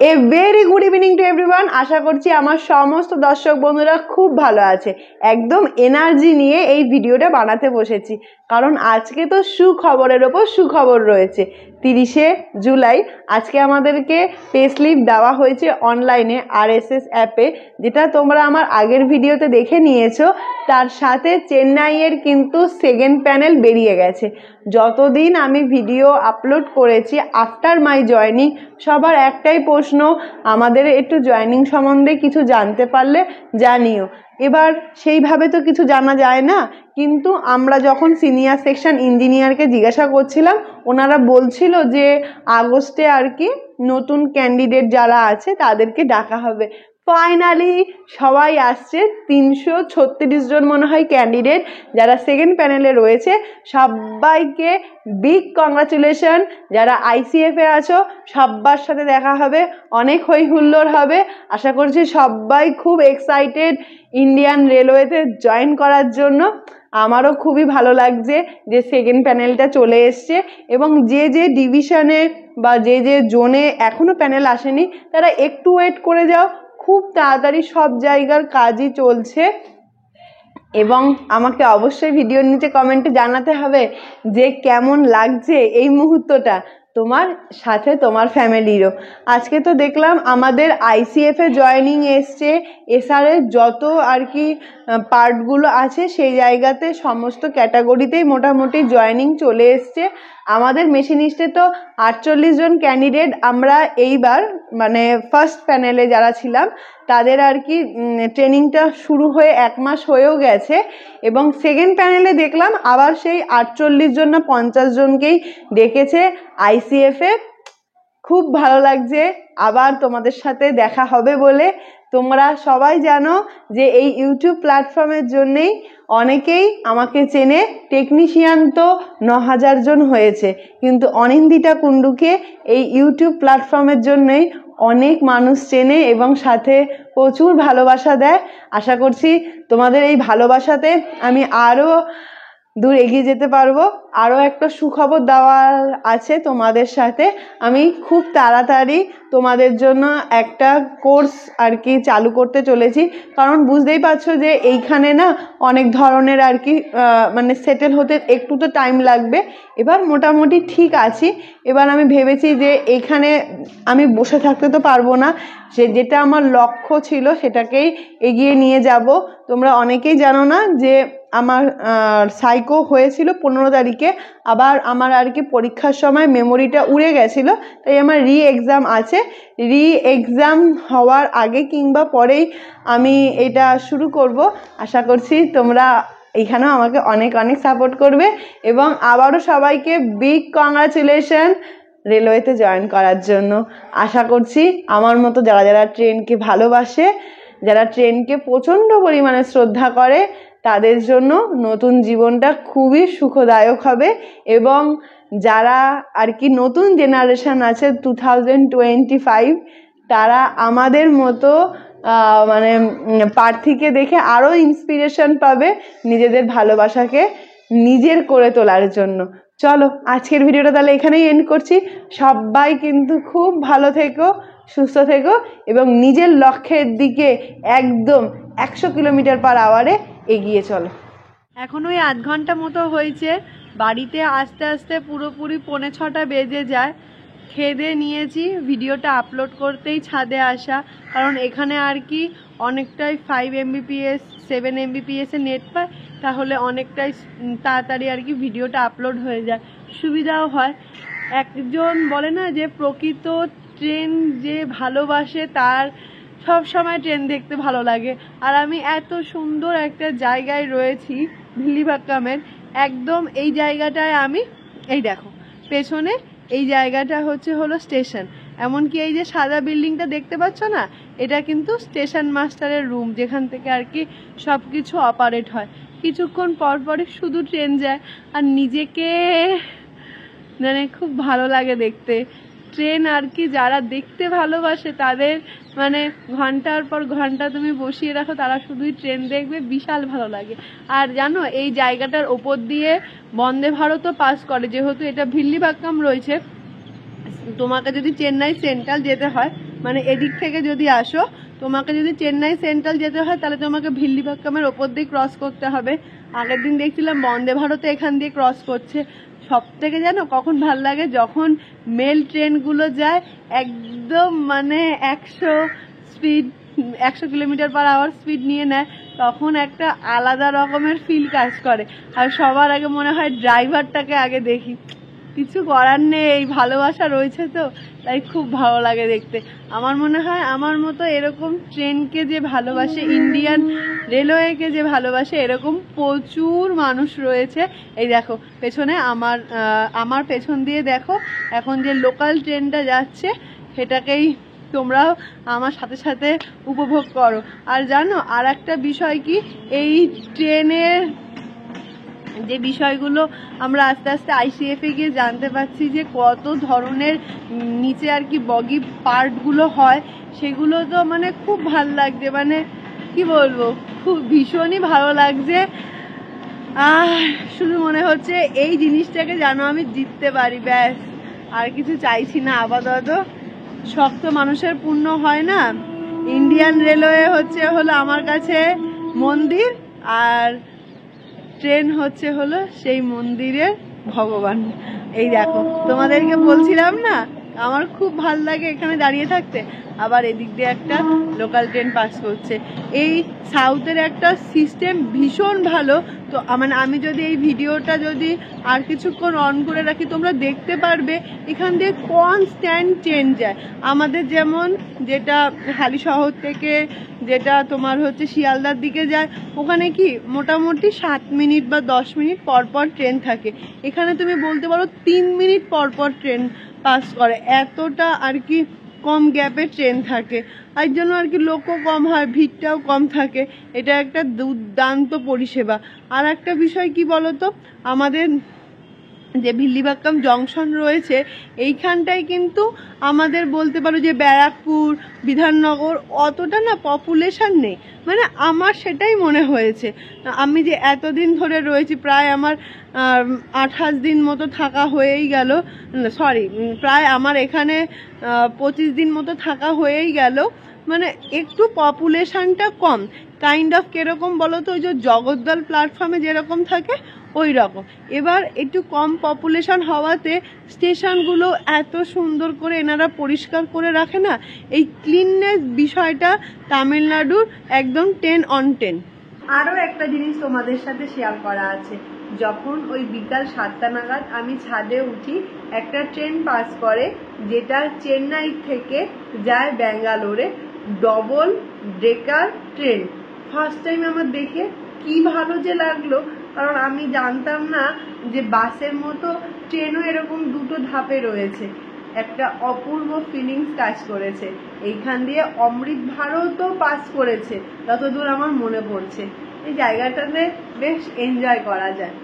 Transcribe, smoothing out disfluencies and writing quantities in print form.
A very good evening to everyone. আশা করছি আমার সমস্ত দর্শক বন্ধুরা খুব ভালো আছে। একদম এনার্জি নিয়ে এই ভিডিওটা বানাতে বসেছি, কারণ আজকে তো সুখবরের ওপর সুখবর রয়েছে। 30শে জুলাই আজকে আমাদেরকে পে স্লিপ দেওয়া হয়েছে অনলাইনে RSS অ্যাপে, যেটা তোমরা আমার আগের ভিডিওতে দেখে নিয়েছো। তার সাথে চেন্নাইয়ের কিন্তু সেকেন্ড প্যানেল বেরিয়ে গেছে। যতদিন আমি ভিডিও আপলোড করেছি আফটার মাই জয়নিং, সবার একটাই প্রশ্ন, আমাদের একটু জয়নিং সম্বন্ধে কিছু জানতে পারলে জানিও। এবার সেইভাবে তো কিছু জানা যায় না, কিন্তু আমরা যখন সিনিয়র সেকশন ইঞ্জিনিয়ারকে জিজ্ঞাসা করছিলাম, ওনারা বলছিল যে আগস্টে আর কি নতুন ক্যান্ডিডেট যারা আছে তাদেরকে ডাকা হবে। ফাইনালি সবাই আসছে। 336 জন মনে হয় ক্যান্ডিডেট যারা সেকেন্ড প্যানেলে রয়েছে। সবাইকে বিগ কংগ্রাচুলেশন। যারা ICF এ আছো সবার সাথে দেখা হবে, অনেক হই হুল্লোড় হবে। আশা করছি সবাই খুব এক্সাইটেড ইন্ডিয়ান রেলওয়েতে জয়েন করার জন্য। আমারও খুবই ভালো লাগছে যে সেকেন্ড প্যানেলটা চলে এসছে, এবং যে যে ডিভিশনে বা যে যে জোনে এখনো প্যানেল আসেনি তারা একটু ওয়েট করে যাও, খুব তাড়াতাড়ি সব জায়গার কাজই চলছে। এবং আমাকে অবশ্যই ভিডিওর নিচে কমেন্টে জানাতে হবে যে কেমন লাগছে এই মুহূর্তটা তোমার সাথে তোমার ফ্যামিলিরও। আজকে তো দেখলাম আমাদের ICF এ জয়েনিং এসছে, SR এর যত আর কি পার্টগুলো আছে সেই জায়গাতে সমস্ত ক্যাটাগরিতেই মোটামুটি জয়েনিং চলে এসছে। আমাদের মেশিনিস্টে তো 48 জন ক্যান্ডিডেট আমরা এইবার মানে ফার্স্ট প্যানেলে যারা ছিলাম তাদের আর কি ট্রেনিংটা শুরু হয়ে 1 মাস হয়েও গেছে, এবং সেকেন্ড প্যানেলে দেখলাম আবার সেই 48 জন না 50 জনকেই ডেকেছে ICF এ। খুব ভালো লাগছে আবার তোমাদের সাথে দেখা হবে বলে। তোমরা সবাই জানো যে এই ইউটিউব প্ল্যাটফর্মের জন্যেই অনেকেই আমাকে চেনে। টেকনিশিয়ান তো 9000 জন হয়েছে, কিন্তু অনিন্দিতা কুণ্ডুকে এই ইউটিউব প্ল্যাটফর্মের জন্যই অনেক মানুষ চেনে এবং সাথে প্রচুর ভালোবাসা দেয়। আশা করছি তোমাদের এই ভালোবাসাতে আমি আরও দূর এগিয়ে যেতে পারবো। আরও একটা সুখবর দেওয়ার আছে তোমাদের সাথে। আমি খুব তাড়াতাড়ি তোমাদের জন্য একটা কোর্স আর কি চালু করতে চলেছি, কারণ বুঝতেই পারছো যে এইখানে না অনেক ধরনের আর কি মানে সেটেল হতে একটু তো টাইম লাগবে। এবার মোটামুটি ঠিক আছি। এবার আমি ভেবেছি যে এইখানে আমি বসে থাকতে তো পারবো না, যেটা আমার লক্ষ্য ছিল সেটাকেই এগিয়ে নিয়ে যাব। তোমরা অনেকেই জানো না যে আমার সাইকো হয়েছিল 15 তারিখে, আবার আমার আর কি পরীক্ষার সময় মেমোরিটা উড়ে গেছিলো, তাই আমার এক্সাম আছে। এক্সাম হওয়ার আগে কিংবা পরেই আমি এটা শুরু করব। আশা করছি তোমরা এখানেও আমাকে অনেক অনেক সাপোর্ট করবে, এবং আবারও সবাইকে বিগ কংগ্রাচুলেশন রেলওয়েতে জয়েন করার জন্য। আশা করছি আমার মতো যারা যারা ট্রেনকে ভালোবাসে, যারা ট্রেনকে প্রচণ্ড পরিমাণে শ্রদ্ধা করে, তাদের জন্য নতুন জীবনটা খুবই সুখদায়ক হবে। এবং যারা আর কি নতুন জেনারেশন আছে 2025, তারা আমাদের মতো মানে প্রার্থীকে দেখে আরও ইন্সপিরেশন পাবে নিজেদের ভালোবাসাকে নিজের করে তোলার জন্য। চলো আজকের ভিডিওটা তাহলে এখানেই এন্ড করছি। সবাই কিন্তু খুব ভালো থেকো, সুস্থ থেকো, এবং নিজের লক্ষ্যের দিকে একদম 100 কিলোমিটার/আওয়ারে এগিয়ে চলো। এখন ওই 8 ঘন্টা মতো হয়েছে, বাড়িতে আসতে আসতে পুরোপুরি 5:45 বেজে যায়। খেয়ে দিয়ে নিয়েছি, ভিডিওটা আপলোড করতেই ছাদে আসা, কারণ এখানে আর কি অনেকটাই 5 Mbps 7 Mbps এর নেট পায়, তাহলে অনেকটাই তাড়াতাড়ি আর কি ভিডিওটা আপলোড হয়ে যায়, সুবিধাও হয়। একজন বলে না যে প্রকৃত ট্রেন যে ভালোবাসে তার সব সময় ট্রেন দেখতে ভালো লাগে। আর আমি এত সুন্দর একটা জায়গায় রয়েছি ভিল্লিভাক্কামের, একদম এই জায়গাটায় আমি এই দেখো পেছনে এই জায়গাটা হলো স্টেশন। এমনকি এই যে সাদা বিল্ডিংটা দেখতে পাচ্ছ না, এটা কিন্তু স্টেশন মাস্টারের রুম, যেখান থেকে আর কি সব কিছু অপারেট হয়। কিছুক্ষণ পর পরই শুধু ট্রেন যায়, আর নিজেকে মানে খুব ভালো লাগে দেখতে। ট্রেন আর কি যারা দেখতে ভালোবাসে তাদের মানে ঘন্টার পর ঘন্টা তুমি বসিয়ে রাখো, তারা শুধুই ট্রেন দেখবে, বিশাল ভালো লাগে। আর জানো এই জায়গাটার ওপর দিয়ে বন্দে ভারতও পাস করে, যেহেতু এটা ভিল্লিভাক্কাম রয়েছে। তোমাকে যদি চেন্নাই সেন্ট্রাল যেতে হয় মানে এদিক থেকে যদি আসো, তোমাকে যদি চেন্নাই সেন্ট্রাল যেতে হয় তাহলে তোমাকে ভিল্লিভাক্কামের ওপর দিয়ে ক্রস করতে হবে। আগের দিন দেখছিলাম বন্দে ভারতে এখান দিয়ে ক্রস করছে। সব থেকে জানো কখন ভাল লাগে, যখন মেল ট্রেনগুলো যায় একদম মানে 100 কিলোমিটার/আওয়ার স্পিড নিয়ে নেয়, তখন একটা আলাদা রকমের ফিল কাজ করে। আর সবার আগে মনে হয় ড্রাইভারটাকে আগে দেখি। কিছু করার নেই, ভালোবাসা রয়েছে তো তাই খুব ভালো লাগে দেখতে। আমার মনে হয় আমার মতো এরকম ট্রেনকে যে ভালোবাসে, ইন্ডিয়ান রেলওয়েকে যে ভালোবাসে, এরকম প্রচুর মানুষ রয়েছে। এই দেখো পেছনে আমার পেছন দিয়ে দেখো এখন যে লোকাল ট্রেনটা যাচ্ছে, সেটাকেই তোমরাও আমার সাথে সাথে উপভোগ করো। আর জানো আর একটা বিষয় কি, এই ট্রেনের যে বিষয়গুলো আমরা আস্তে আস্তে ICF এ গিয়ে জানতে পারছি যে কত ধরনের নিচে আর কি বগি পার্টগুলো হয়, সেগুলো তো মানে খুব ভাল লাগছে, মানে কি বলবো, খুব ভীষণই ভালো লাগছে। শুধু মনে হচ্ছে এই জিনিসটাকে জানো আমি জিততে পারি, ব্যাস আর কিছু চাইছি না আপাতত। শক্ত মানুষের পুণ্য হয় না। ইন্ডিয়ান রেলওয়ে হলো আমার কাছে মন্দির, আর ট্রেন হলো সেই মন্দিরের ভগবান। এই দেখো তোমাদেরকে বলছিলাম না আমার খুব ভাল লাগে এখানে দাঁড়িয়ে থাকতে। আবার এদিক দিয়ে একটা লোকাল ট্রেন পাস করছে। এই সাউথের একটা সিস্টেম ভীষণ ভালো। তো মানে আমি যদি এই ভিডিওটা যদি আর কিছুক্ষণ অন করে রাখি, তোমরা দেখতে পারবে এখান দিয়ে কনস্ট্যান্ট ট্রেন যায়। আমাদের যেমন যেটা হালিশহর থেকে যেটা তোমার শিয়ালদার দিকে যায়, ওখানে কি মোটামুটি 7 মিনিট বা 10 মিনিট পর পর ট্রেন থাকে। এখানে তুমি বলতে পারো 3 মিনিট পর পর ট্রেন পাস করে, এতটা আর কি কম গ্যাপে ট্রেন থাকে। আর জন্য আর কি লোকও কম হয়, ভিড়টাও কম থাকে। এটা একটা দুর্দান্ত পরিষেবা। আর একটা বিষয় কি বলতো, আমাদের যে ভিল্লিভাক্কাম জংশন রয়েছে এইখানটায় কিন্তু আমাদের বলতে পারো যে ব্যারাকপুর, বিধাননগর অতটা না পপুলেশন নেই। মানে আমার সেটাই মনে হয়েছে। আমি যে এতদিন ধরে রয়েছি, প্রায় আমার 28 দিন মতো থাকা হয়েই গেল, সরি প্রায় আমার এখানে 25 দিন মতো থাকা হয়েই গেল। মানে একটু পপুলেশনটা কম, কাইন্ড অফ কিরকম বলতো, ওই যে জগদ্দল প্ল্যাটফর্মে যেরকম থাকে ওই রকম। এবার একটু কম পপুলেশন হওয়াতে স্টেশনগুলো এত সুন্দর করে এনারা পরিষ্কার করে রাখে না। এই ক্লিননেস বিষয়টা তামিলনাড়ুর একদম 10 on 10। আরও একটা জিনিস তোমাদের সাথে শেয়ার করা আছে। যখন ওই বিকাল 7টা নাগাদ আমি ছাদে উঠি, একটা ট্রেন পাস করে যেটা চেন্নাই থেকে যায় ব্যাঙ্গালোরে, double decker train. First time আমার দেখে কি ভালো যে লাগলো, কারণ আমি জানতাম না যে বাসের মতো ট্রেনও এরকম দুটো ধাপে রয়েছে। একটা অপূর্ব ফিলিংস কাজ করেছে। এইখান দিয়ে অমৃত ভারতও পাস করেছে যতদূর আমার মনে পড়ছে। এই জায়গাটাতে বেশ এনজয় করা যায়।